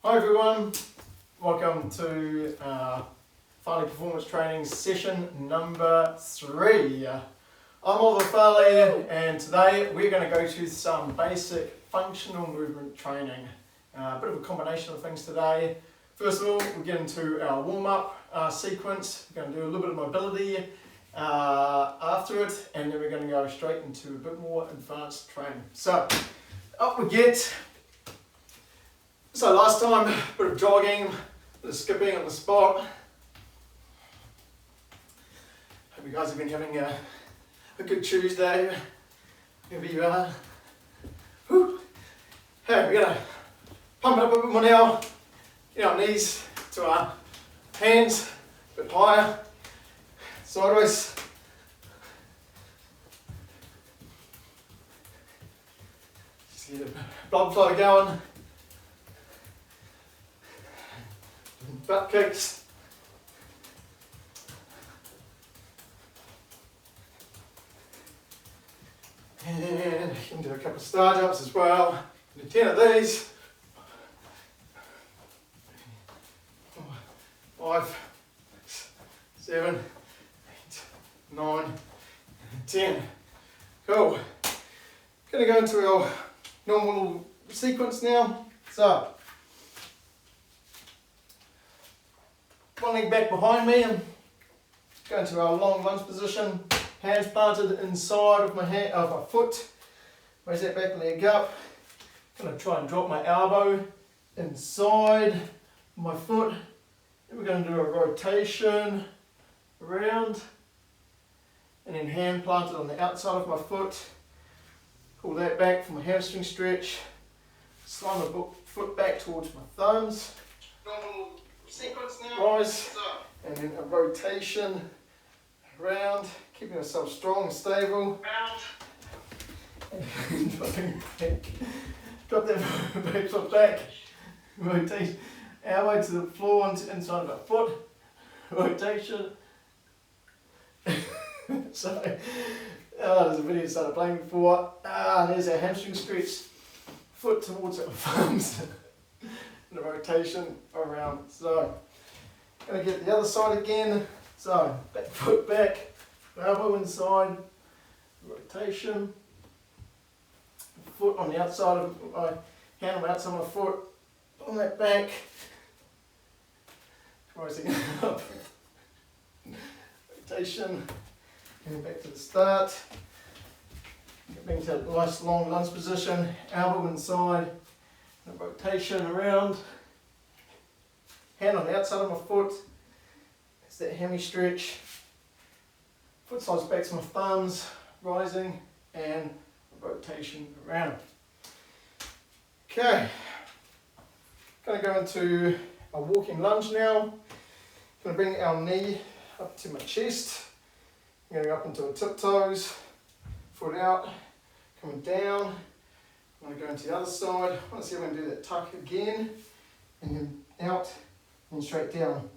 Hi everyone, welcome to Farley Performance Training session number 3. I'm Oliver Farley and today we're going to go through some basic functional movement training. A bit of a combination of things today. First of all, we'll get into our warm-up sequence. We're going to do a little bit of mobility after it, and then we're going to go straight into a bit more advanced training. So, up we get. So last time, a bit of jogging, a bit of skipping on the spot. Hope you guys have been having a good Tuesday. Wherever you are. Whew. Hey, we're going to pump it up a bit more now. Get our knees to our hands, a bit higher, sideways. Just get the blood flow going. Butt kicks. And you can do a couple of star jumps as well. Do 10 of these. 5, 6, 7, 8, 9, 10. Cool. Gonna go into our normal sequence now. So, one leg back behind me and go into our long lunge position. Hands planted inside of my foot. Raise that back leg up. Gonna try and drop my elbow inside my foot. Then we're going to do a rotation around. And then hand planted on the outside of my foot. Pull that back for my hamstring stretch. Slide my foot back towards my thumbs. Normal sequence now. Rise, and then a rotation around, keeping yourself strong and stable. And dropping back. Drop that back foot back. Rotate, elbow to the floor onto the inside of our foot. Rotation. Sorry. There's a video that started playing before. There's our hamstring stretch. Foot towards our thumbs. And a rotation around. So, going to get the other side again. So, back foot back, elbow inside, rotation, foot on the outside of my hand on the outside of my foot, on that back, rising up, rotation, and back to the start. Getting to a nice long lunge position, elbow inside. And a rotation around, hand on the outside of my foot, it's that hammy stretch, foot slides back to my thumbs, rising, and a rotation around. Okay, going to go into a walking lunge now. Going to bring our knee up to my chest, going up into a tiptoes, foot out, coming down. I'm going to go into the other side. I want to see if I can do that tuck again, and then out and straight down.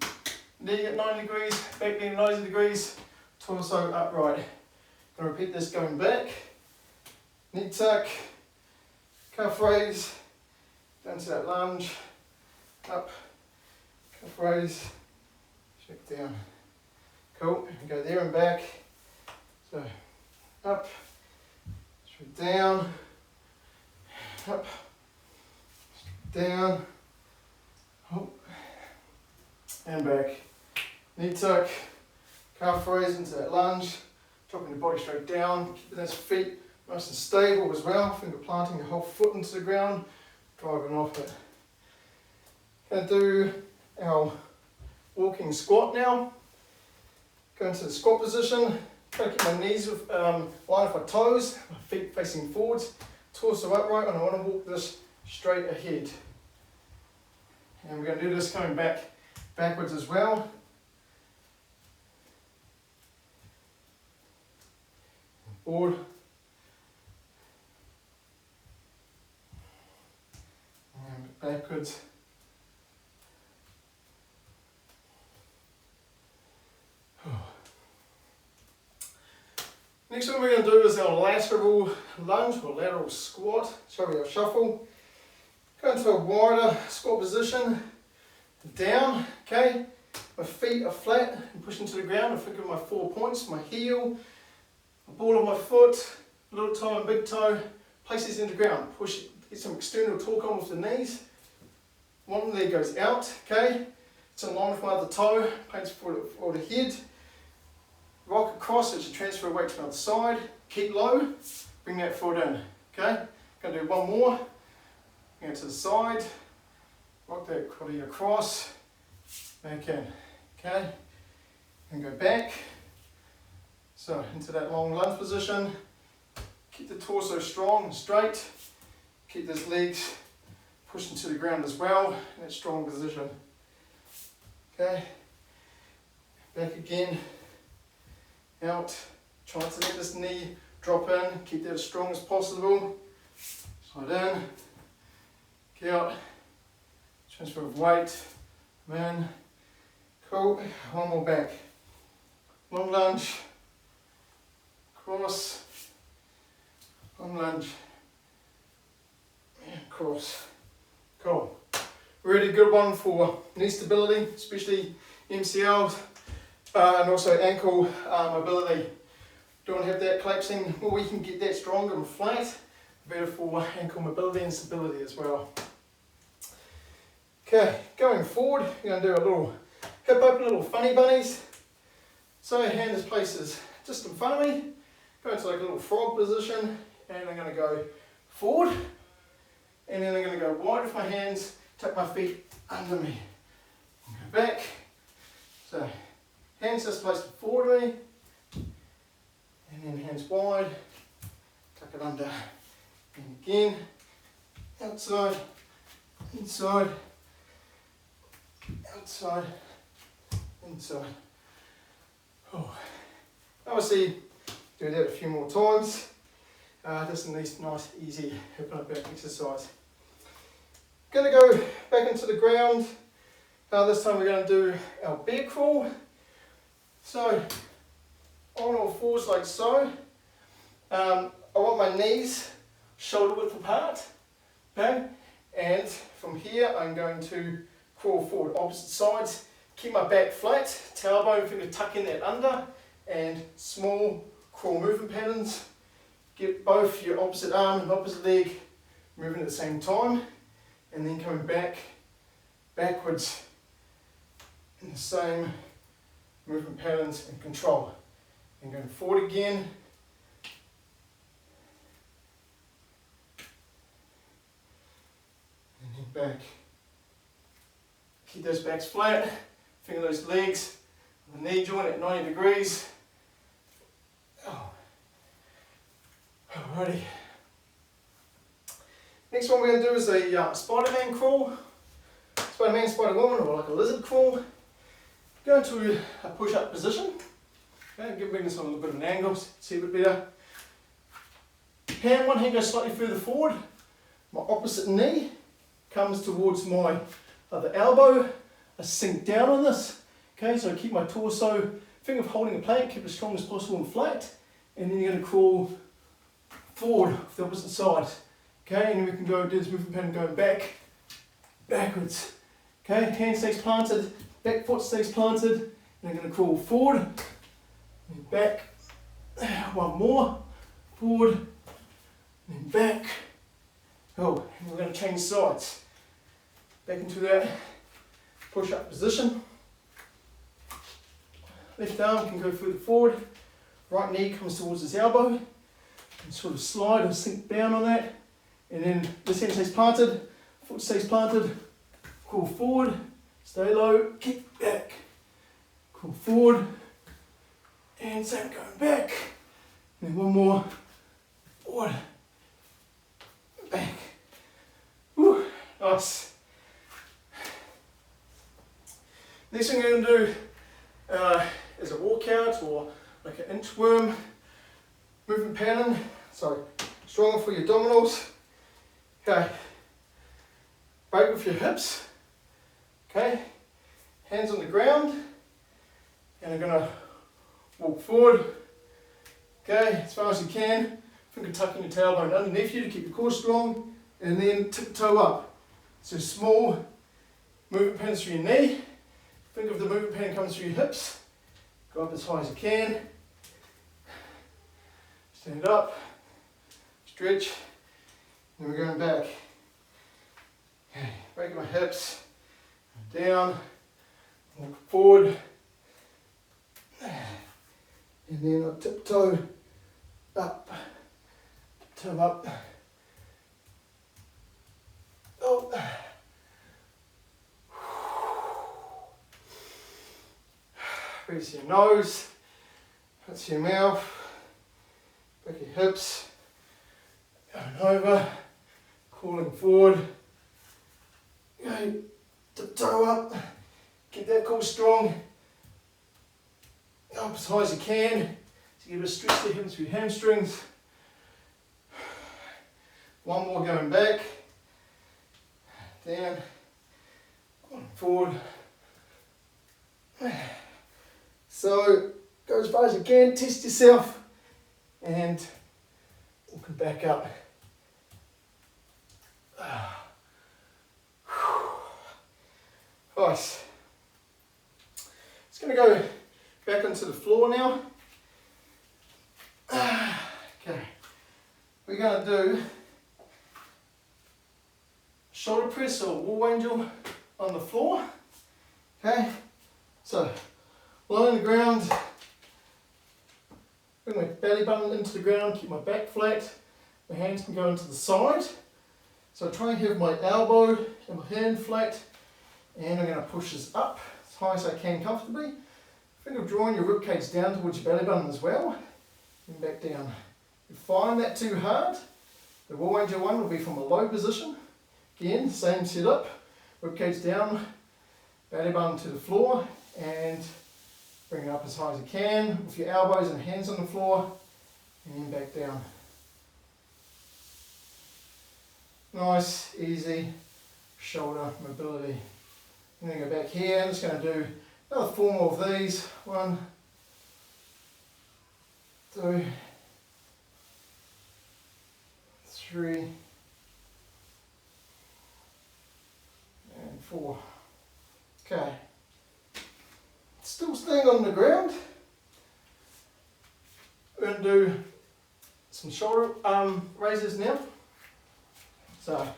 Knee at 90 degrees, back knee 90 degrees, torso upright. Going to repeat this going back. Knee tuck, calf raise, down to that lunge, up, calf raise, straight down. Cool, and go there and back. So, up, straight down. Up, down, up, and back. Knee tuck, calf raise into that lunge, dropping the body straight down, keeping those feet nice and stable as well, finger planting your whole foot into the ground, driving off it. Going to do our walking squat now. Go into the squat position, try to keep my knees line with my toes, my feet facing forwards. Torso upright, and I want to walk this straight ahead. And we're going to do this coming backwards as well. Forward. And backwards. Next one we're going to do is our lateral lunge or lateral squat. Sorry, our shuffle. Go into a wider squat position, down, okay? My feet are flat and push into the ground. I think of my 4 points, my heel, the ball of my foot, little toe and big toe, place these into the ground. Push, get some external torque on with the knees. One leg goes out, okay? It's in line with my other toe, paints for the head. Rock across as you transfer weight to the other side. Keep low, bring that foot in, okay? Gonna do one more. Go to the side, rock that body across, back in, okay? And go back. So into that long lunge position. Keep the torso strong and straight. Keep those legs pushed into the ground as well in that strong position. Okay, back again, out, trying to let this knee drop in, keep that as strong as possible, slide in, get out, transfer of weight, in, cool, one more back, long lunge, cross, long lunge, and cross, cool. Really good one for knee stability, especially MCLs and also ankle mobility. Don't have that collapsing, well, we can get that stronger and flat, better for ankle mobility and stability as well. Okay, going forward, we're going to do a little hip open, little funny bunnies. So hand is places just in front of me, go into like a little frog position, and I'm going to go forward, and then I'm going to go wide with my hands, tuck my feet under me, and go back. So hands just placed forward me, and then hands wide, tuck it under, and again, outside, inside, outside, inside. Oh. Obviously, do that a few more times. Just a nice, easy hip and back exercise. Going to go back into the ground. This time we're going to do our bear crawl. So, on all fours like so. I want my knees shoulder width apart. Okay? And from here I'm going to crawl forward, opposite sides. Keep my back flat, tailbone finger tuck in that under, and small crawl movement patterns. Get both your opposite arm and opposite leg moving at the same time, and then coming backwards in the same movement patterns and control. And going forward again. And then back. Keep those backs flat, finger those legs, the knee joint at 90 degrees. Oh. Alrighty. Next one we're going to do is a Spider-Man crawl. Spider-Man, Spider-Woman, or like a lizard crawl. Go into a push-up position. Okay, bring this on a little bit of an angle, see a bit better. One hand goes slightly further forward. My opposite knee comes towards my other elbow. I sink down on this. Okay, so I keep my torso, think of holding a plank, keep it as strong as possible and flat. And then you're going to crawl forward with the opposite side. Okay, and then we can go do this movement pattern going backwards. Okay, hand stays planted, back foot stays planted, and I'm going to crawl forward, and back, one more, forward, and back. Oh, and we're going to change sides. Back into that push-up position. Left arm can go further forward, right knee comes towards his elbow, and sort of slide and sink down on that. And then this hand stays planted, foot stays planted, crawl forward, stay low, kick back, crawl forward, and same going back. And then one more, forward, back. Whew, nice. Next thing we're going to do is a walkout or like an inchworm movement pattern. So stronger for your abdominals. Okay, break with your hips. Okay, hands on the ground, and I'm gonna walk forward. Okay, as far as you can. Finger tucking your tailbone underneath you to keep your core strong, and then tiptoe up. So small movement patterns through your knee. Think of the movement pattern comes through your hips. Go up as high as you can. Stand up, stretch, and we're going back. Okay, breaking my hips, down, walk forward, and then I tiptoe up, toe up. Oh. Breathe your nose, that's your mouth, back your hips, going over, crawling forward, go, tiptoe up, get that core strong, up as high as you can, so you get a stretch the hips through your hamstrings. One more going back, down, forward. So go as far as you can, test yourself, and walking back up. Nice. Just going to go back onto the floor now. Okay, we're going to do shoulder press or wall angel on the floor. Okay, so lie on the ground, bring my belly button into the ground, keep my back flat, my hands can go into the side. So try and have my elbow and my hand flat, and I'm going to push this up as high as I can comfortably. Think of drawing your ribcage down towards your belly button as well, and back down. If you find that too hard, the wall angel one will be from a low position. Again, same setup, ribcage down, belly button to the floor, and bring it up as high as you can with your elbows and hands on the floor, and then back down. Nice, easy shoulder mobility. I'm going to go back here. I'm just going to do another 4 more of these. 1, 2, 3, and 4. Okay. Still staying on the ground. We're going to do some shoulder raises now. So I'll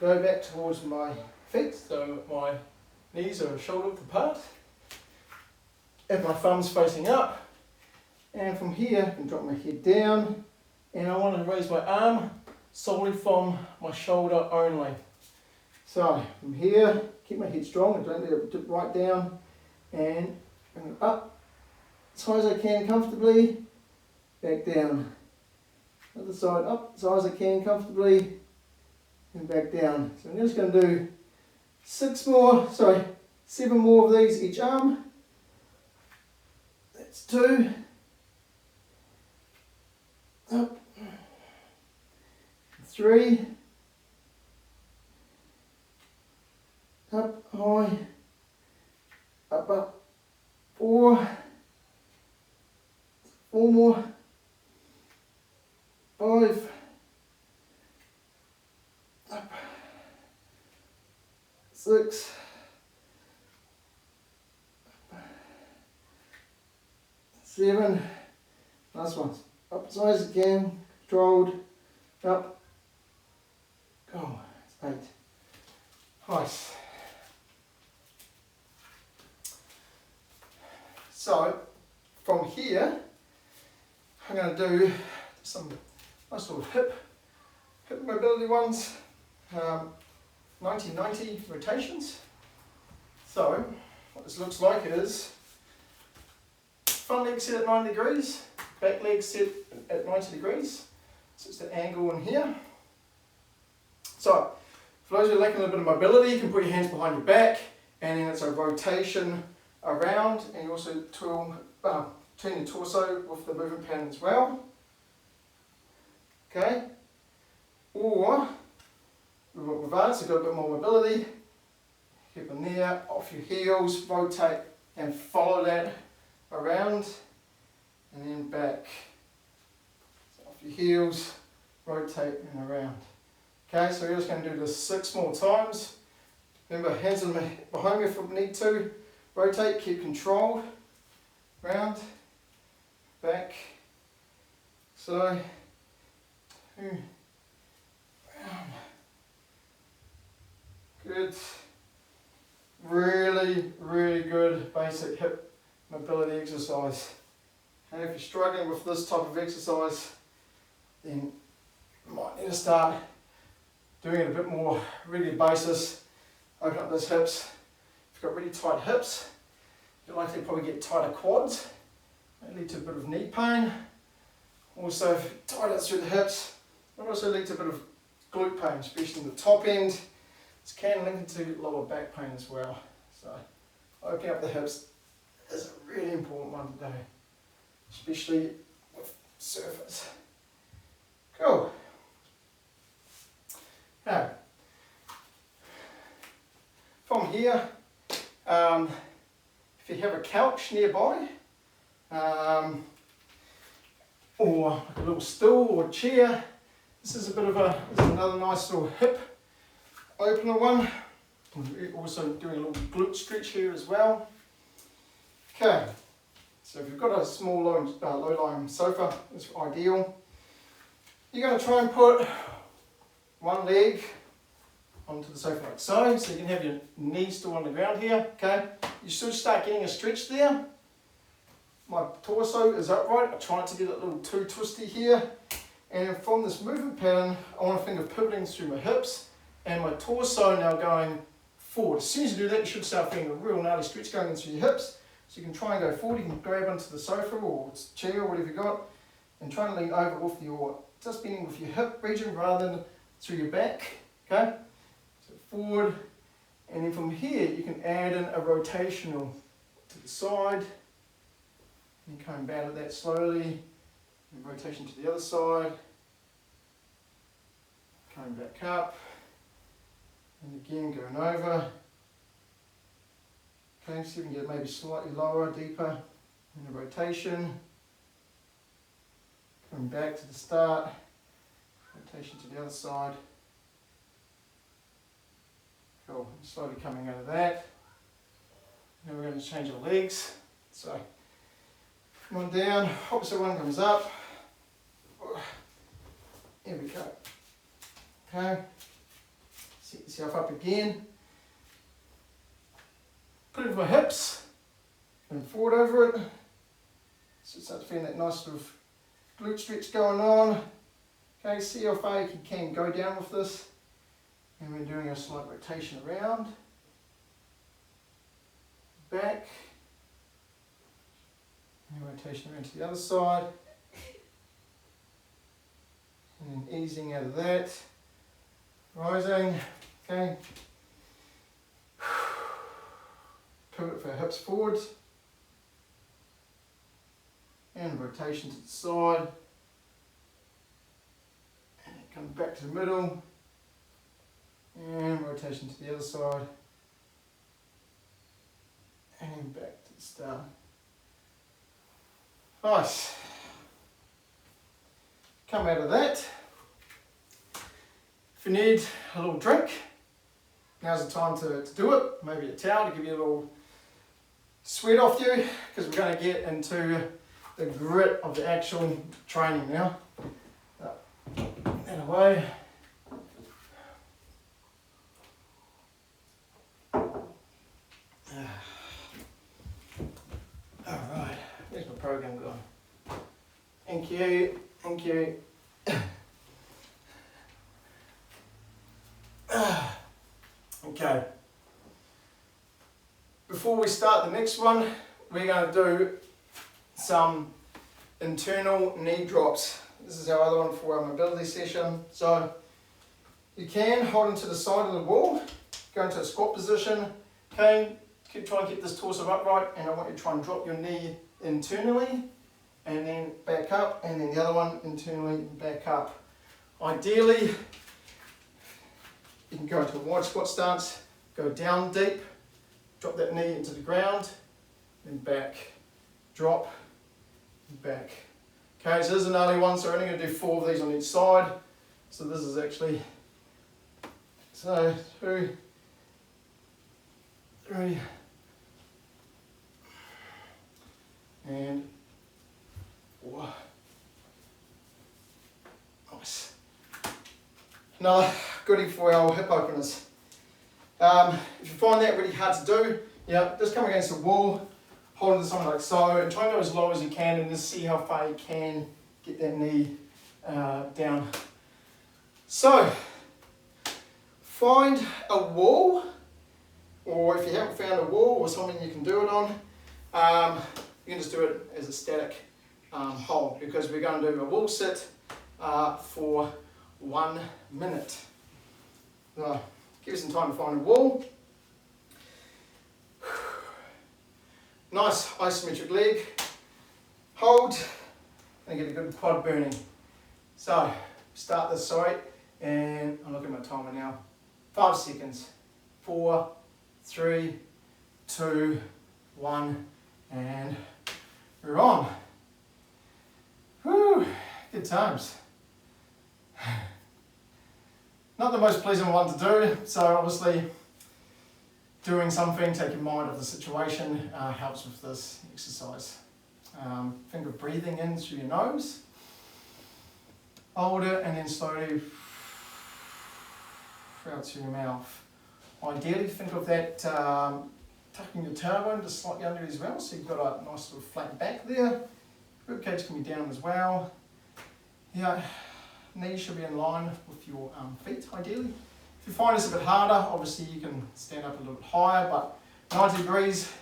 go back towards my feet, so my knees are shoulder width apart, and my thumbs facing up, and from here I can drop my head down, and I want to raise my arm solely from my shoulder only. So from here, keep my head strong, and don't let it dip right down, and bring it up as high as I can comfortably, back down. Other side up as high as I can comfortably, and back down. So I'm just going to do 7 more of these each arm. That's 2. Up. 3. Up, high. Up, up. 4. 4 more. 5. Up. 6. 7. Last one. Up as high as you can. Controlled. Up. Go. 8. Nice. So from here, I'm going to do some nice little hip mobility ones, 90-90 rotations. So what this looks like is front leg set at 90 degrees, back leg set at 90 degrees. So it's the angle in here. So for those who are lacking a little bit of mobility, you can put your hands behind your back, and then it's a rotation around, and you also turn your torso with the movement pattern as well. Okay, or with advanced, you've got a bit more mobility. Hip in there, off your heels, rotate and follow that around, and then back. So off your heels, rotate and around. Okay, so we're just going to do this 6 more times. Remember, hands behind me if we need to. Rotate, keep controlled. Round, back, so, 2, round. Good. Really, really good basic hip mobility exercise. And if you're struggling with this type of exercise, then you might need to start doing it a bit more regular basis. Open up those hips. If you've got really tight hips, you're likely to probably get tighter quads. May lead to a bit of knee pain. Also, if you tighten it through the hips, it will also lead to a bit of glute pain, especially in the top end. This can link into lower back pain as well. So, opening up the hips is a really important one today, especially with surfers. Cool. Now, from here, if you have a couch nearby, or like a little stool or chair, this is another nice little hip opener one. We're also doing a little glute stretch here as well. Okay, so if you've got a small low-lying sofa, it's ideal. You're going to try and put one leg onto the sofa like so you can have your knees still on the ground here. Okay, you should start getting a stretch there. My torso is upright. I try not to get it a little too twisty here. And from this movement pattern, I want to think of pivoting through my hips and my torso now going forward. As soon as you do that, you should start feeling a real gnarly stretch going into your hips. So you can try and go forward. You can grab onto the sofa or chair or whatever you've got and try and lean over with just bending with your hip region rather than through your back. Okay, so forward, and then from here you can add in a rotational to the side. And coming back at that slowly, and rotation to the other side, coming back up, and again going over. Okay, see if we can get maybe slightly lower, deeper in the rotation. Coming back to the start, rotation to the other side. Cool, slowly coming out of that. Now we're going to change our legs. So, one down, opposite one comes up. Here we go. Okay, set yourself up again. Put it with my hips, and forward over it. So start feeling that nice sort of glute stretch going on. Okay, see how far you can go down with this. And we're doing a slight rotation around. Back. And rotation around to the other side. And then easing out of that. Rising. Okay. Pivot for hips forwards. And rotation to the side. And come back to the middle. And rotation to the other side. And then back to the start. Nice. Come out of that. If you need a little drink, now's the time to do it. Maybe a towel to give you a little sweat off you, because we're going to get into the grit of the actual training now. That away. Alright, where's my program gone? Thank you, thank you. Okay. Before we start the next one, we're going to do some internal knee drops. This is our other one for our mobility session. So you can hold into the side of the wall, go into a squat position. Okay, try and keep this torso upright, and I want you to try and drop your knee internally and then back up, and then the other one internally and back up. Ideally, you can go into a wide squat stance, go down deep, drop that knee into the ground, then back, drop, and back. Okay, so this is an early one, so we're only going to do 4 of these on each side. So this is actually So 2, 3, and 4. Nice. Another goodie for our hip openers. If you find that really hard to do, just come against the wall, hold it to something like so, and try and go as low as you can, and just see how far you can get that knee down. So, find a wall, or if you haven't found a wall or something you can do it on, you can just do it as a static hold, because we're going to do a wall sit for 1 minute. So, give you some time to find a wall. Nice isometric leg hold, and get a good quad burning. So, start this side, and I'm looking at my timer now. 5 seconds. 4, 3, 2, 1, and we're on. Whew, good times. Not the most pleasant one to do, so obviously doing something, take your mind off the situation, helps with this exercise. Think of breathing in through your nose, hold it, and then slowly out through your mouth. Ideally, think of that tucking your tailbone just slightly under as well, so you've got a nice little flat back there. Ribcage can be down as well. Knees should be in line with your feet, ideally. If you find this a bit harder, obviously you can stand up a little bit higher, but 90 degrees,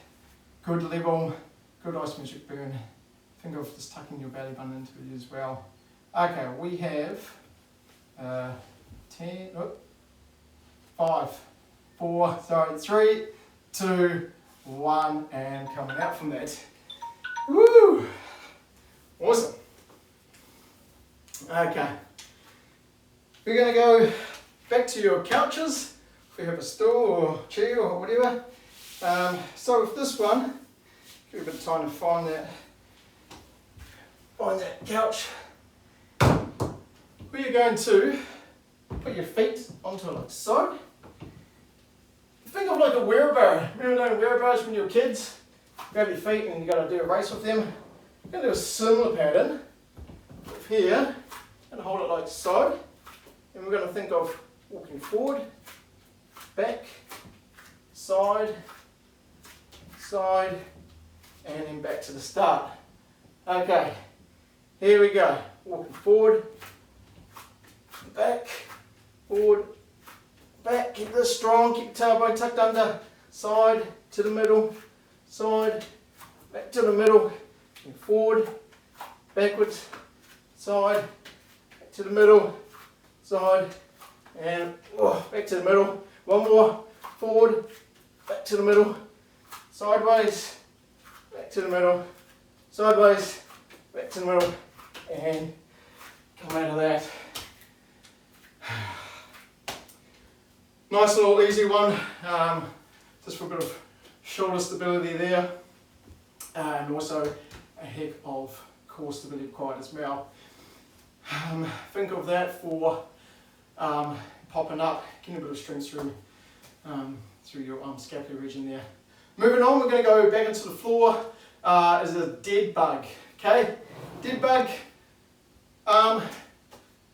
good level, good isometric burn. Think of just tucking your belly button into it as well. Okay, we have 5, 4, 3, 2, 1, and coming out from that. Woo! Awesome. Okay. We're going to go back to your couches, if you have a stool or chair or whatever. So with this one, give you a bit of time to find that couch. Where you're going to put your feet onto it like so. Think of like a wheelbarrow. Remember doing wheelbarrows when you were kids? Grab your feet and you got to do a race with them. We're going to do a similar pattern here and hold it like so. And we're going to think of walking forward, back, side, side, and then back to the start. Okay, here we go. Walking forward, back, forward, back. Keep this strong, keep the tailbone tucked under, side to the middle, side, back to the middle, and forward, backwards, side, back to the middle, side, and back to the middle. One more, forward, back to the middle, sideways, back to the middle, sideways, back to the middle, and come out of that. Nice little easy one, just for a bit of shoulder stability there, and also a heck of core stability required as well. Think of that for popping up, getting a bit of strength through your scapular region there. Moving on, we're going to go back into the floor as a dead bug. Okay, dead bug,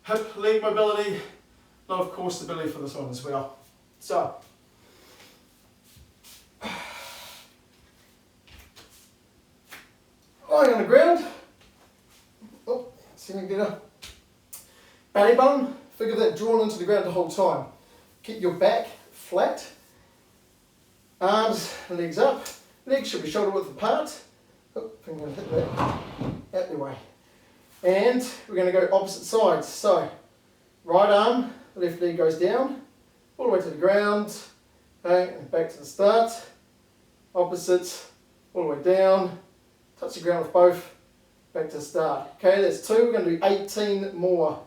hip, leg mobility, a lot of core stability for this one as well. So, lying on the ground, see me get a belly button, think of that drawn into the ground the whole time. Keep your back flat, arms, legs up, legs should be shoulder width apart. I'm going to hit that out the way. And we're going to go opposite sides. So, right arm, left leg goes down, all the way to the ground, okay, and back to the start. Opposites, all the way down, touch the ground with both, back to the start. Okay, that's 2, we're going to do 18 more.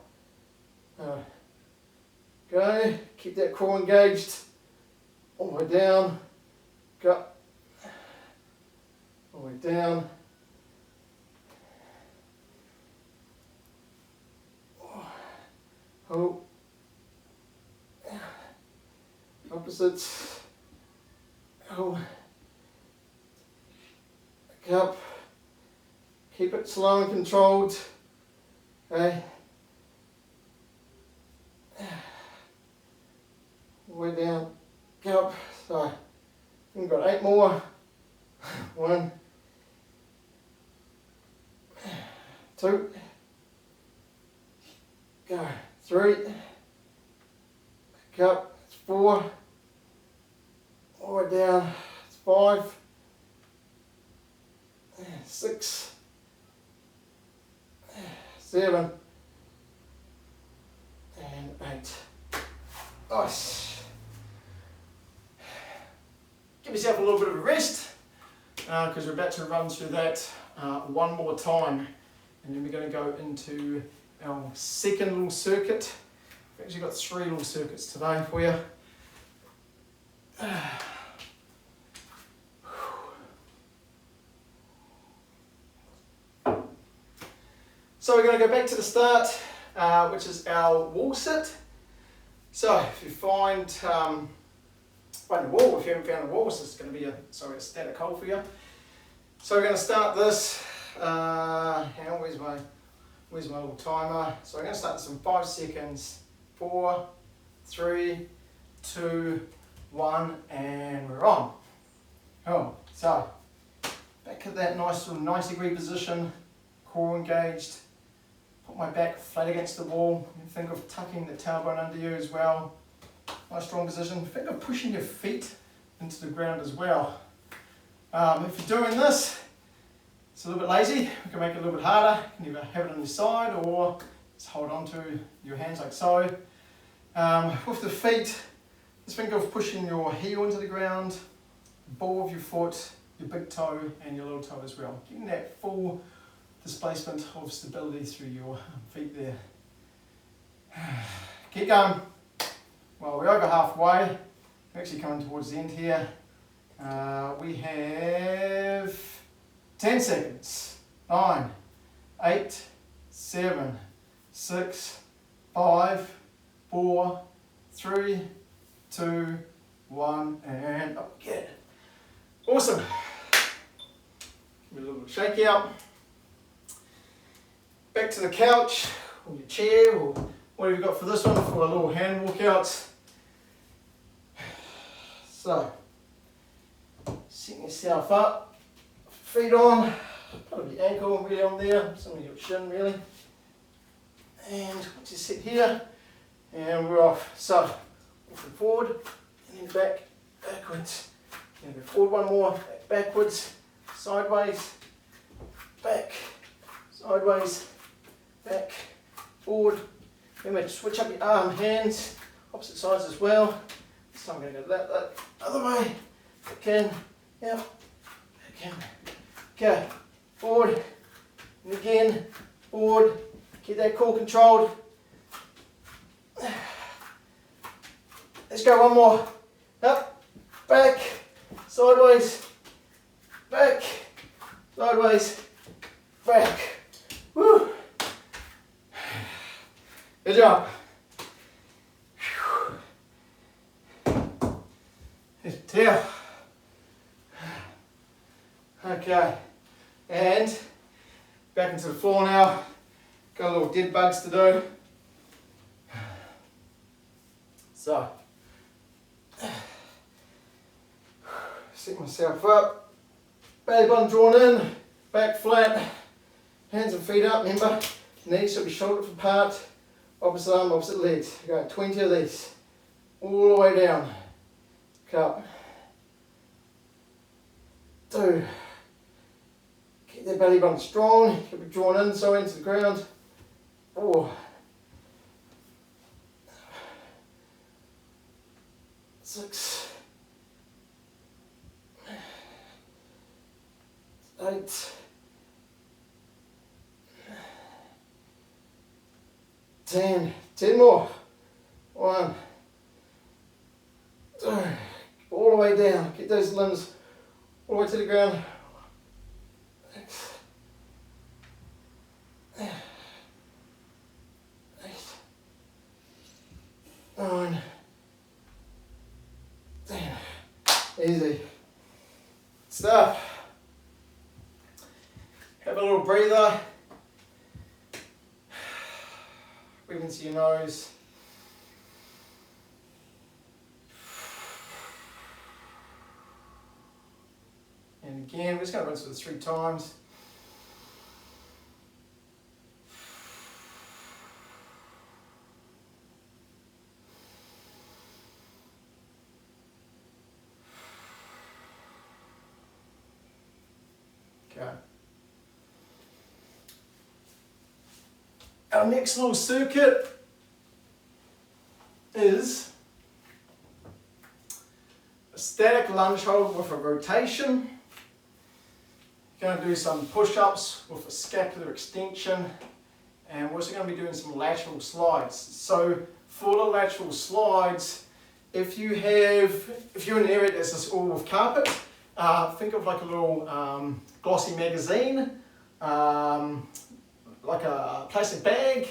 Okay, keep that core engaged, all the way down, go, all the way down. Hold, opposites. Oh. Back up. Keep it slow and controlled. Okay. Way down. Go up. So we've got 8 more. 1, 2, go. 3, back up. It's 4, all the way down. It's 5, 6, 7, and 8. Nice. Give yourself a little bit of a rest because we're about to run through that one more time, and then we're going to go into our second little circuit. We've actually got 3 little circuits today for you. So we're going to go back to the start, which is our wall sit. So if you find your wall, if you haven't found a wall, this is going to be a static hold for you. So we're going to start this. Where's my little timer? So we're going to start this in 5 seconds. 4, 3, 2, 1, and we're on. Cool. So back at that nice little 90-degree position, core engaged. Put my back flat against the wall. And think of tucking the tailbone under you as well. Nice strong position. Think of pushing your feet into the ground as well. If you're doing this, it's a little bit lazy. We can make it a little bit harder. You can either have it on your side or just hold on to your hands like so. With the feet, just think of pushing your heel into the ground, ball of your foot, your big toe and your little toe as well. Getting that full displacement of stability through your feet there. Keep going. Well, we're over halfway. We're actually coming towards the end here. We have 10 seconds. 9, 8, 7, 6, 5, 4, 3, 2, 1, and up again. Awesome. Give me a little bit of shake out. Back to the couch or your chair, or what have you got for this one for a little hand walkout. So, setting yourself up, feet on, probably your ankle really on there, some of your shin really. And once you sit here, and we're off. So, off and forward, and then back, backwards. And go forward one more, backwards, sideways, back, sideways, back, forward. Remember to switch up your arm, hands, opposite sides as well. So I'm going to go that other way. Again, yeah, again. Okay, forward, and again, forward. Keep that core controlled. Let's go one more. Up, back, sideways, back, sideways, back. Woo! Good job. Tail. Okay, and back into the floor now. Got a little dead bugs to do. So, set myself up, belly button drawn in, back flat, hands and feet up, remember, knees should be shoulder width apart, opposite arm, opposite legs. Go 20 of these, all the way down. Up. 2. Keep that belly button strong, keep it drawn in, so into the ground. 4. 6. 8. 10. 10 more. 1. 2. All the way down. Get those limbs all the way to the ground. 6. 8. 9. Easy. Stuff. Have a little breather. Breathe into your nose. And again, we're just going to rinse it 3 times. Okay. Our next little circuit is a static lunge hold with a rotation. You're going to do some push-ups with a scapular extension, and we're also going to be doing some lateral slides. So for the lateral slides, if you're in an area that's just all with carpet, think of like a little glossy magazine, like a plastic bag,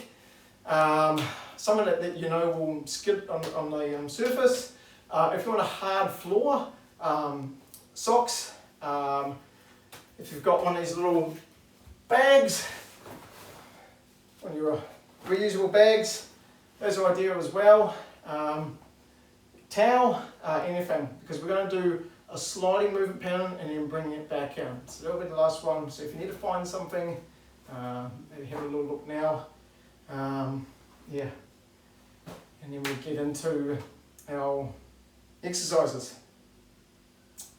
something that you know will skid on the surface. If you're on a hard floor, socks. If you've got one of these little bags, one of your reusable bags, those are ideal as well. Towel, anything, because we're going to do a sliding movement pattern and then bringing it back in. So that'll be the last one. So if you need to find something, maybe have a little look now. Yeah, and then we'll get into our exercises.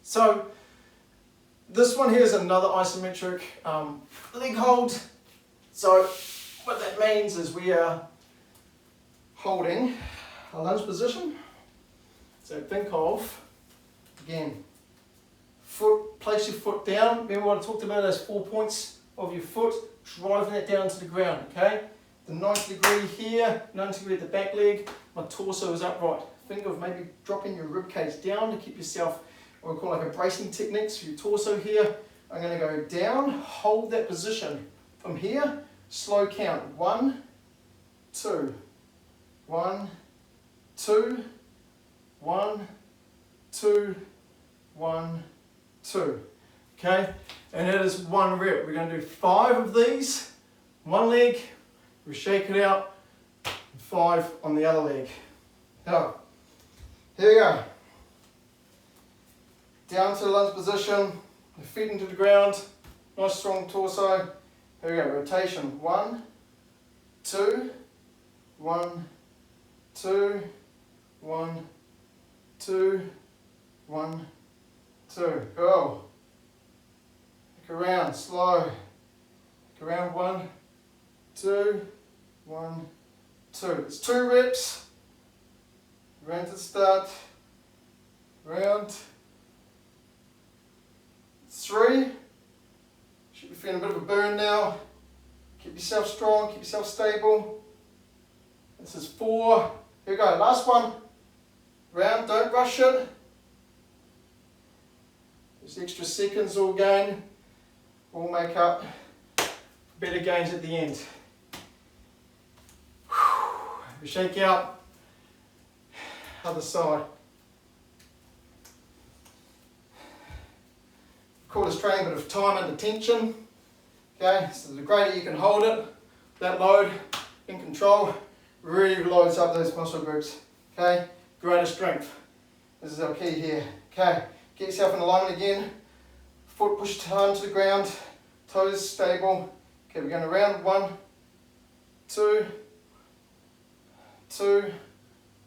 So this one here is another isometric leg hold. So what that means is we are holding a lunge position. So think of, again, place your foot down. Remember what I talked about, those 4 points of your foot, driving it down to the ground, okay? The 90 degree here, 90 degree at the back leg, my torso is upright. Think of maybe dropping your rib cage down to keep yourself, what we call like a bracing technique, so your torso here. I'm going to go down, hold that position. From here, slow count. 1, 2, 1, 2, 1, 2, 1, 2. Okay, and that is 1 rep. We're going to do 5 of these, one leg, we shake it out, 5 on the other leg. Now, here we go. Down to the lunge position, the feet into the ground, nice strong torso. Here we go, rotation. 1, 2, 1, 2, 1, 2, 1, 2. Go. Look around, slow. Look around, 1, 2, 1, 2. It's 2 reps. Round to the start. Round. 3. Should be feeling a bit of a burn now. Keep yourself strong, keep yourself stable. This is 4. Here we go, last one. Round, don't rush it. Those extra seconds all gain will make up better gains at the end. We shake out, other side. Call this training a bit of time under tension. Okay, so the greater you can hold it, that load in control really loads up those muscle groups. Okay, greater strength. This is our key here. Okay, get yourself in alignment again. Foot pushed hard to the ground, toes stable. Okay, we're going around. 1, 2, 2,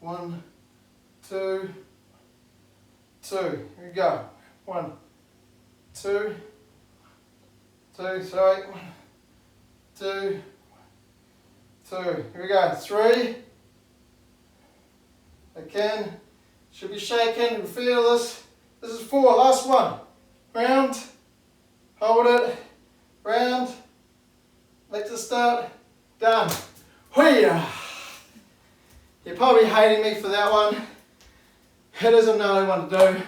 1, 2, 2. Here we go. 1, 2, 2, sorry. 1, 2, 2. Here we go. 3. Again, should be shaking. Feel this. This is 4. Last one. Round. Hold it. Round. Leg to start. Done. Hoo-yah. You're probably hating me for that one. It is another one to do.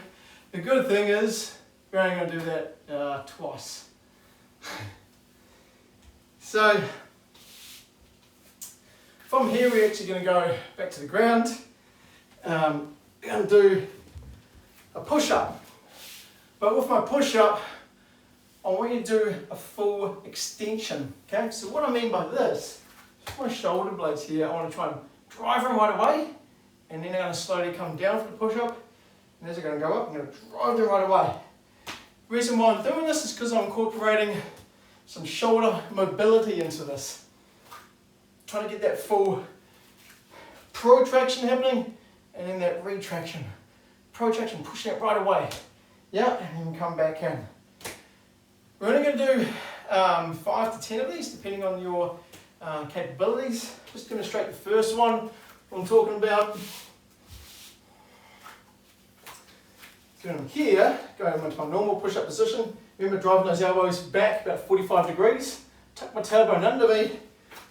The good thing is, we're only going to do that twice. So, from here we're actually going to go back to the ground. We're going to do a push-up. But with my push-up, I want you to do a full extension, okay? So what I mean by this, my shoulder blades here, I want to try and drive them right away, and then I'm going to slowly come down for the push-up, and as I'm going to go up, I'm going to drive them right away. The reason why I'm doing this is because I'm incorporating some shoulder mobility into this. Trying to get that full protraction happening, and then that retraction. Protraction, pushing it right away. Yeah, and then come back in. We're only going to do 5 to 10 of these, depending on your capabilities. Just demonstrate the first one, what I'm talking about. Doing them here, going into my normal push-up position. Remember driving those elbows back about 45 degrees. Tuck my tailbone under me.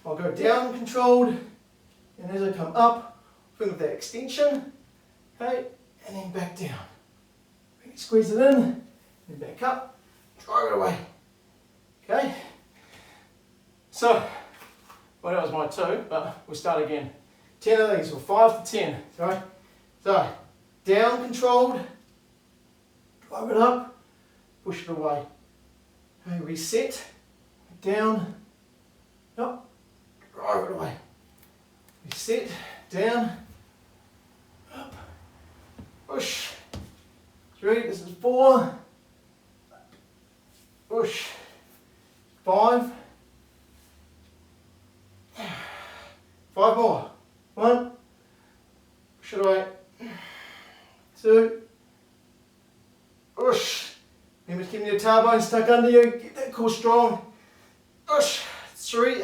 I'll go down controlled, and as I come up, feel that extension, okay, and then back down. Really squeeze it in, then back up, drive it away. Okay? So, well, that was my 2, but we'll start again. 10 of these, or 5 to 10. Sorry. So, down controlled, drive it up, push it away. Okay, reset, down, up, drive it away. Reset, down, up, push. 3, this is 4, push. 5, 5 more. 1, push it away. 2, push. Remember keeping your tailbone stuck under you, get that core strong. Push. 3,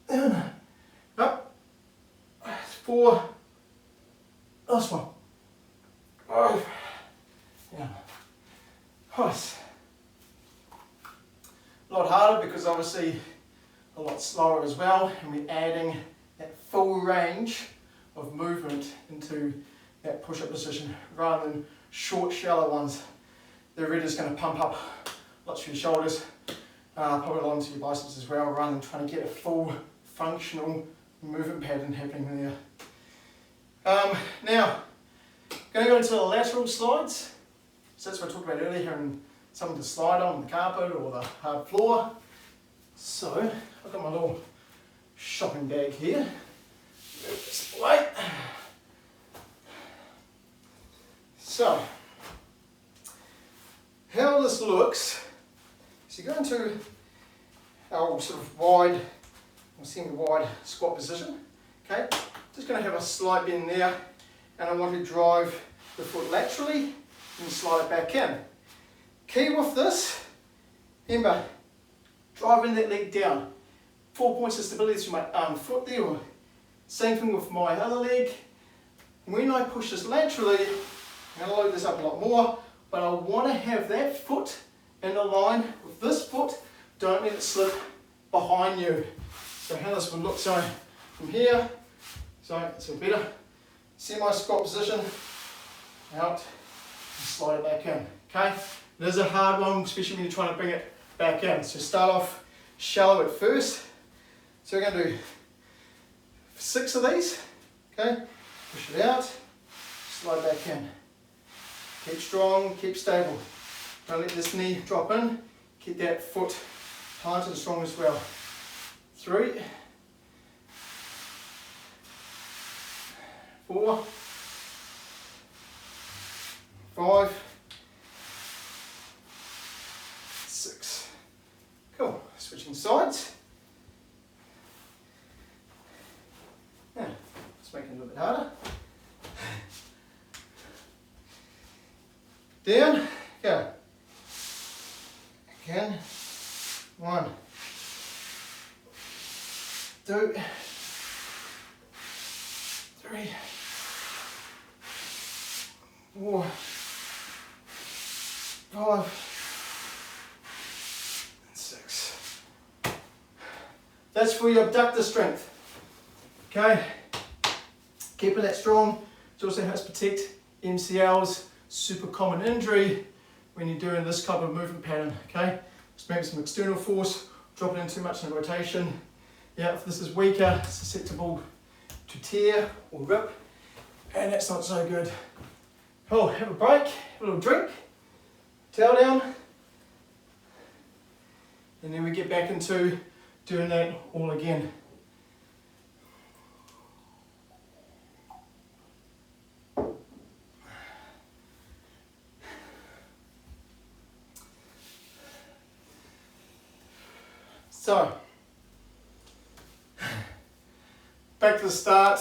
down, up. 4, last one. 5, down. Nice. A lot harder because obviously a lot slower as well, and we're adding that full range of movement into that push-up position rather than short, shallow ones. They're really just going to pump up lots of your shoulders, probably along to your biceps as well, rather than trying to get a full functional movement pattern happening there. Now, going to go into the lateral slides. So that's what I talked about earlier, and something to slide on the carpet or the hard floor. So, I've got my little shopping bag here. Move this away. So, how this looks, so you go into our sort of wide, or semi-wide squat position. Okay, just going to have a slight bend there, and I want to drive the foot laterally and slide it back in. Key with this, remember, driving that leg down. 4 points of stability through my foot there. Same thing with my other leg. When I push this laterally, I'm going to load this up a lot more, but I want to have that foot in a line with this foot. Don't let it slip behind you. So how this would look, so from here, so it's a better semi-squat position, out, and slide it back in. Okay? It is a hard one, especially when you're trying to bring it back in. So start off shallow at first. So we're going to do 6 of these. Okay, push it out, slide back in. Keep strong, keep stable. Don't let this knee drop in. Keep that foot planted and strong as well. 3, 4, 5, 6. Cool. Switching sides. Now, let's make it a little bit harder. Down, go. Again. 1, 2, 3, 4, 5, 6. That's for your abductor strength. Okay, keeping that strong. It also helps protect MCLs, super common injury when you're doing this type of movement pattern. Okay, just maybe some external force, dropping in too much in rotation. Yeah, if this is weaker, it's susceptible to tear or rip, and that's not so good. Oh, have a break, have a little drink. tail down. And then we get back into doing that all again. So, back to the start,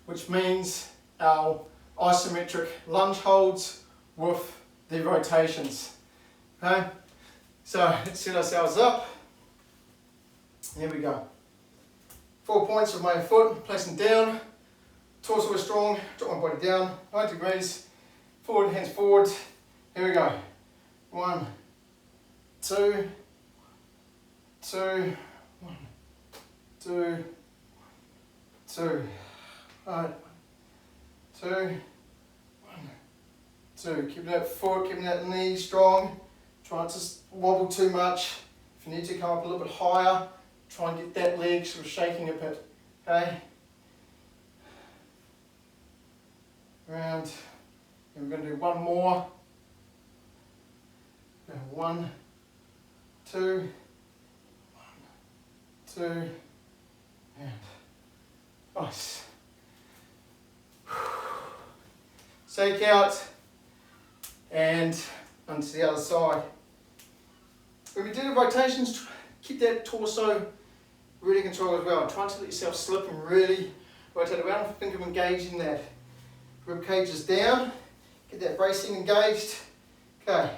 which means our isometric lunge holds with the rotations. Okay, so let's set ourselves up. Here we go. 4 points of my foot, placing down, torso is strong, drop my body down, 90 degrees, forward, hands forward. Here we go. 1, 2, 2, 1, 2, 2, 1, 2, 1, 2. Keeping that foot, keeping that knee strong. Try not to wobble too much. If you need to come up a little bit higher, try and get that leg sort of shaking a bit. Okay? Round. And we're going to do one more. 1, 2, 1, 2, and nice. Shake out and onto the other side. When we do the rotations, keep that torso really controlled as well. Try to let yourself slip and really rotate around. Think of engaging that. Rib cage is down. Get that bracing engaged. Okay.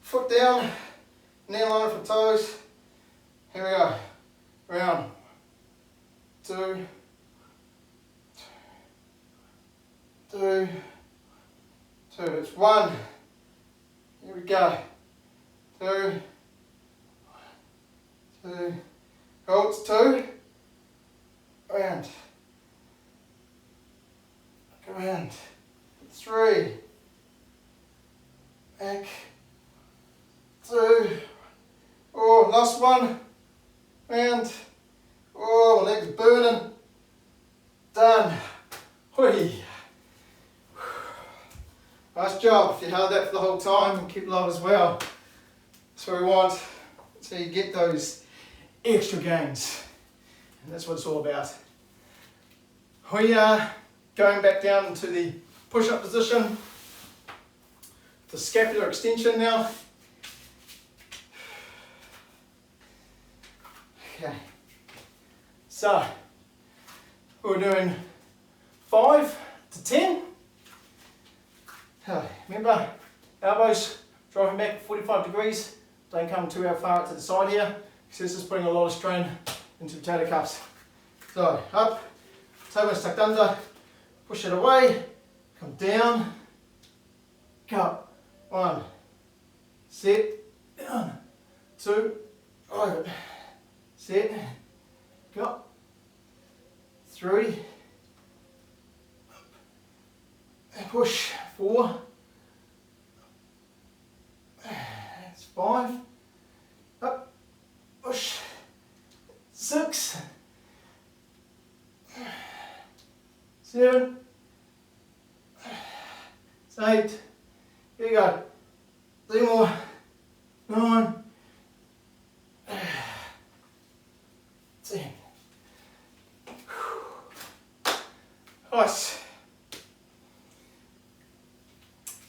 Foot down, knee line for toes. Here we go. Round. 2, 2, 2. It's 1. Here we go. 2, 2. Holds 2. Round. Look around. 3. Back. 2. Oh, last one. And oh, my leg's burning. Done. Hui. Nice job. If you held that for the whole time, and keep low as well. That's what we want. So you get those extra gains. And that's what it's all about. We are going back down into the push-up position. The scapular extension now. Okay, so we're doing 5 to 10. Remember, elbows driving back 45 degrees. Don't come too far to the side here, because this is putting a lot of strain into potato cuffs. So up, tailbone tucked under, push it away, come down, go. 1, set, down, 2, over. Set, go, 3, and push, 4, that's 5, up, push, 6, 7, 8, here you go, 3 more, 9, 10. Nice.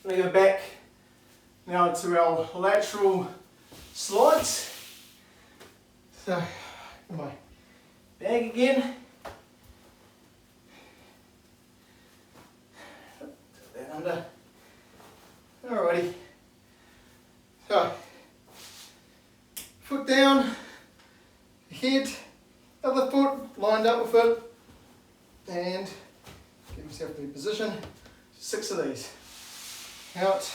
Let me go back now to our lateral slides. So, my bag again. Put that under. Alrighty. So, foot down, head, other foot lined up with it, and get yourself in position. 6 of these. Out.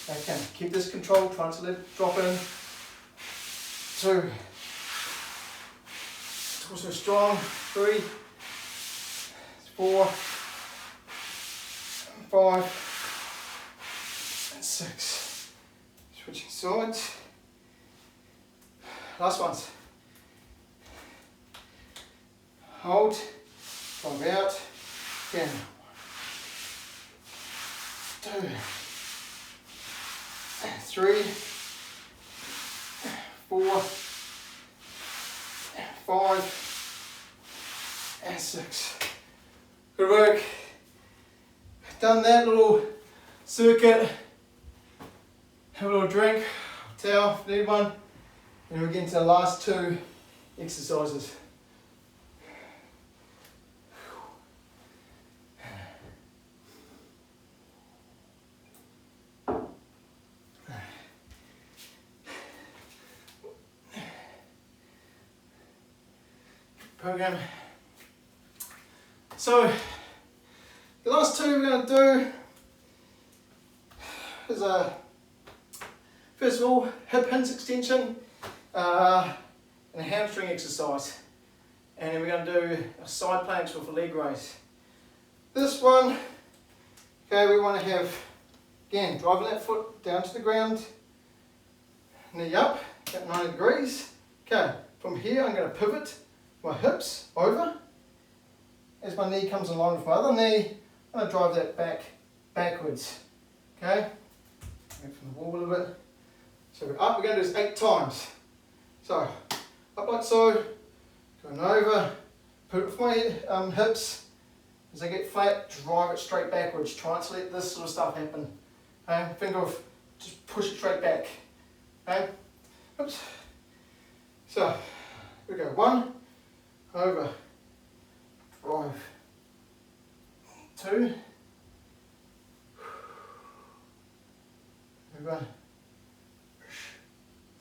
Okay, keep this control, try not to let it drop in. 2. Torso strong. 3. 4. 5. And 6. Switching sides. Last ones. Hold. Drive out. Down. 2. 3, 4, 5, and 6. Good work. Done that little circuit. Have a little drink, towel if you need one, and we'll get into the last 2 exercises. Program. So the last 2 we're going to do is first of all hip hinge extension and a hamstring exercise, and then we're going to do a side planks with a leg raise. This one, okay, we want to have again driving that foot down to the ground, knee up at 90 degrees. Okay, from here I'm going to pivot my hips over. As my knee comes in line with my other knee, I'm going to drive that backwards. Okay? Move from the wall a little bit. So we're up, we're going to do this 8 times. So, up like so, going over, put it with my hips. As I get flat, drive it straight backwards. Try not to let this sort of stuff happen. Okay? Think of just push it straight back. Okay? Oops. So, here we go. 1, over, drive, 2, over,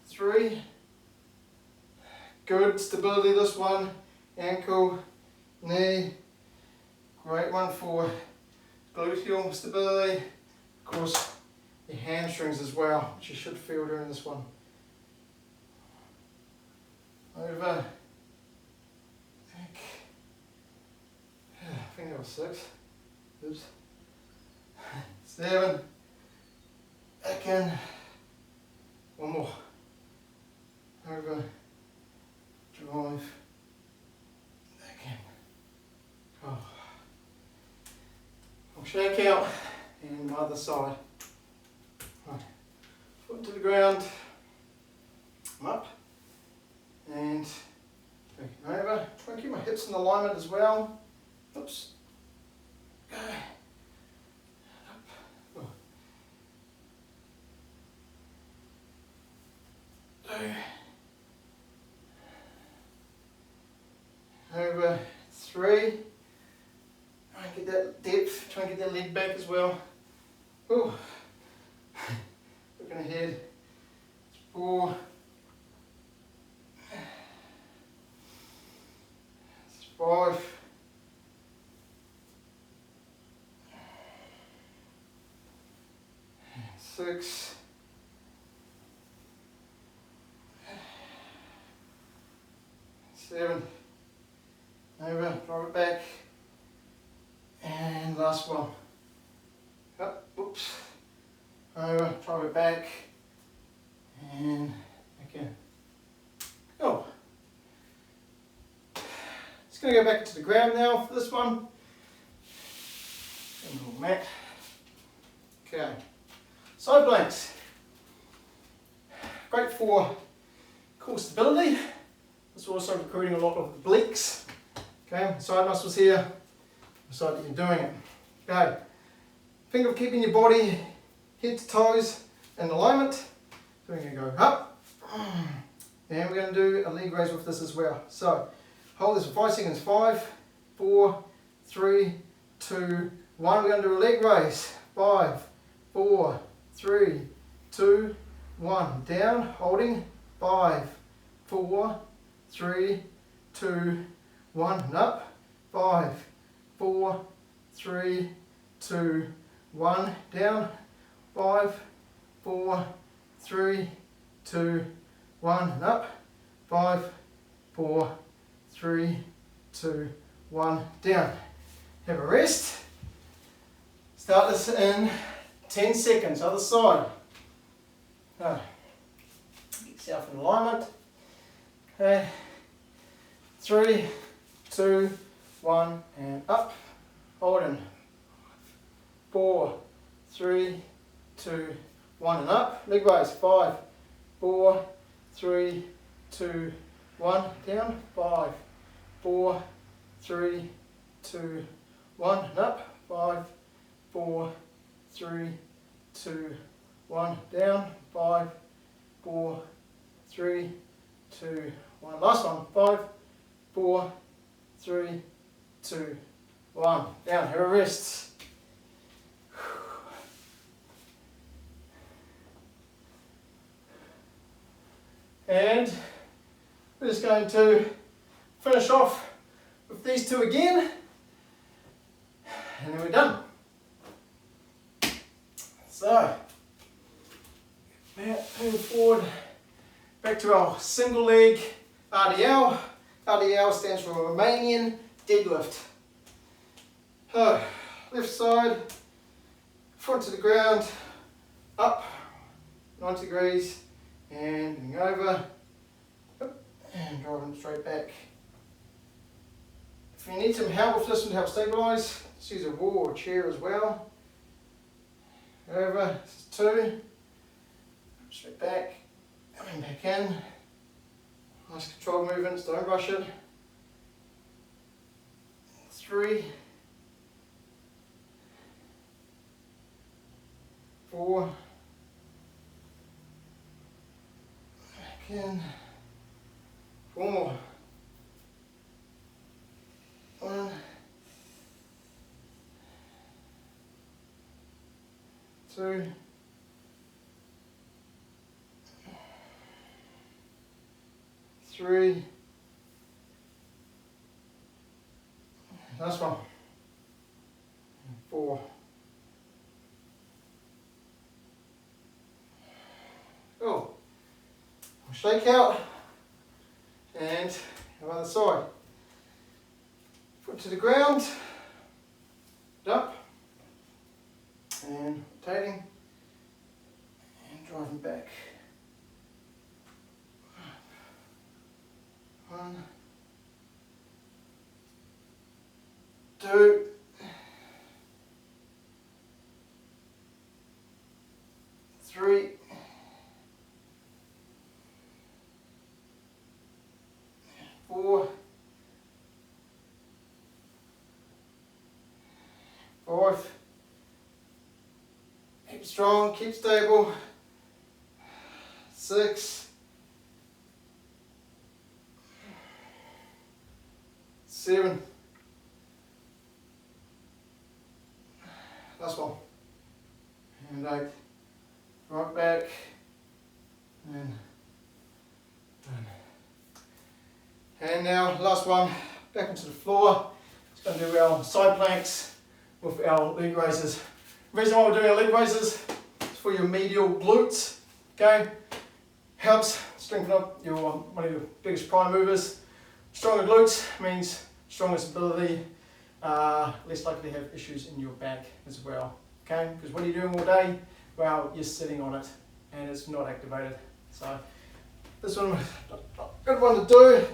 3, good stability this one, ankle, knee, great one for gluteal stability, of course your hamstrings as well, which you should feel during this one. Over, back, I think that was 6, oops, 7, back in, one more, over, drive, back in, oh. I'll shake out, and the other side, right. Foot to the ground, I'm up, and back over, try and keep my hips in alignment as well, oops, go, up, oh. 2, over, 3, try and get that depth, try and get that leg back as well, ooh. Looking ahead, 4, 5, 6, 7, over, drive it back, and last one, up, oops, over, drive it back, and again, oh. Just going to go back to the ground now for this one, and a little mat, okay, side planks, great for core stability. It's also recruiting a lot of the obliques. Okay, side muscles here, the side that you're doing it. Okay, think of keeping your body head to toes in alignment. So we're going to go up, and we're going to do a leg raise with this as well. So hold this for 5 seconds. 5, 4, 3, 2, 1. We're going to do a leg raise. 5, 4, 3, 2, 1. Down, holding. 5, 4, 3, 2, 1. And up. 5, 4, 3, 2, 1. Down. 5, 4, 3, 2, 1. And up. 5, 4, 3, 2, 1. Down. Have a rest. Start this in 10 seconds. Other side. Get yourself in alignment. Okay. 3, 2, 1, and up. Hold in. 4, 3, 2, 1 and up. Leg raise, 5, 4, 3, 2, 1, down, 5, 4, 3, 2, 1 and up, 5, 4, 3, 2, 1, down, 5, 4, 3, 2, 1. Last one, 5, 4, 3, 2, 1. Down, here are rests. And we're just going to finish off with these two again, and then we're done. So, moving forward, back to our single leg RDL. RDL stands for Romanian deadlift. Left side, foot to the ground, up 90 degrees, and moving over, and driving straight back. If you need some help with this one to help stabilise, just use a wall or a chair as well. Over, this is 2, straight back, coming back in. Nice controlled movements, don't rush it. 3, 4, back in, 4 more. 1, 2, 3, last one, 4. Oh, shake out, and the other side. Foot to the ground, up, and rotating, and driving back. 1, 2, 3, 4, 5. Keep strong, keep stable. 6, 7. Last one. And 8. Right back. And done. And now, last one, back onto the floor. Just going to do our side planks with our leg raises. The reason why we're doing our leg raises is for your medial glutes. Okay, helps strengthen up your one of your biggest prime movers. Stronger glutes means stronger stability, less likely to have issues in your back as well. Okay, because what are you doing all day? Well, you're sitting on it and it's not activated. So this one, good one to do.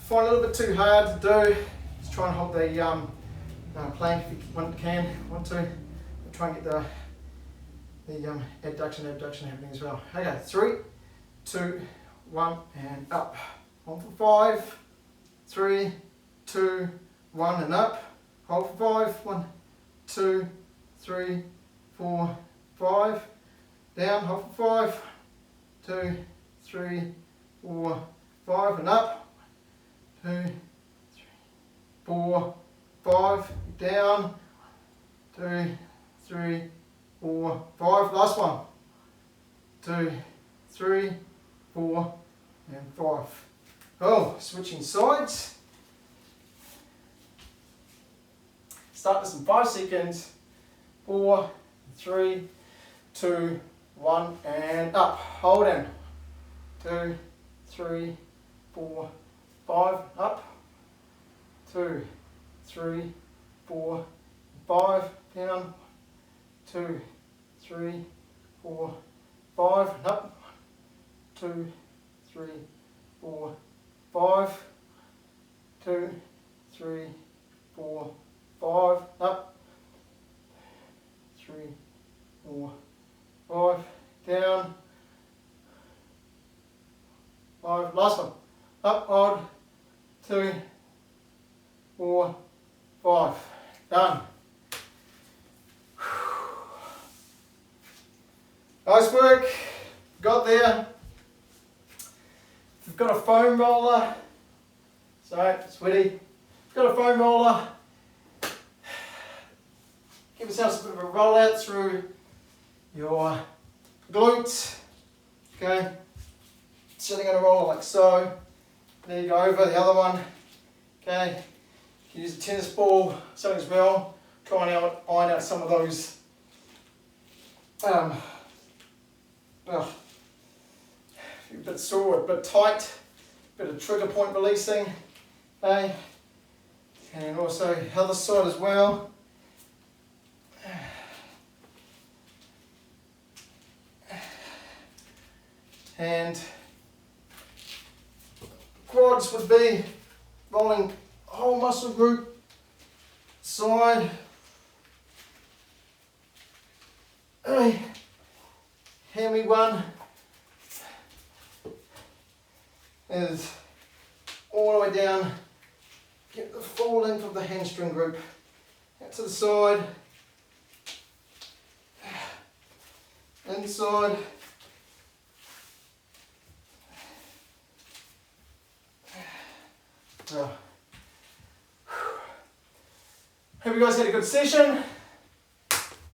Find a little bit too hard to do. Just try and hold the plank if you want to. Try and get the abduction happening as well. Okay, 3, 2, 1, and up. 1 for 5, 3, 2, 1, and up. Hold for 5, 1, 2, 3, 4, 5. Down, hold for 5, 2, 3, 4, 5, and up. 2, 3, 4, 5. Down. 2, 3, 4, 5. Last one. 2, 3, 4, and 5. Oh, switching sides. Start this in 5 seconds. 4, 3, 2, 1, and up. Hold in. 2, 3, 4, 5. Up. 2, 3, 4, 5. Down. 2, 3, 4, 5. And up. 2, 3, 4, 5. 2, 3, 4, 5. Up. 3, 4, 5. Nice work. Got there. If you've got a foam roller, sorry, sweaty. If you've got a foam roller, give yourself a bit of a roll out through your glutes. Okay. Sitting on a roller like so. There you go, over the other one. Okay. You can use a tennis ball, something as well. Try and iron out some of those a bit sore, a bit tight, a bit of trigger point releasing. Okay. And also the other side as well. And quads would be rolling whole muscle group side. Hammy one is all the way down. Get the full length of the hamstring group out to the side, inside. Hope you guys had a good session.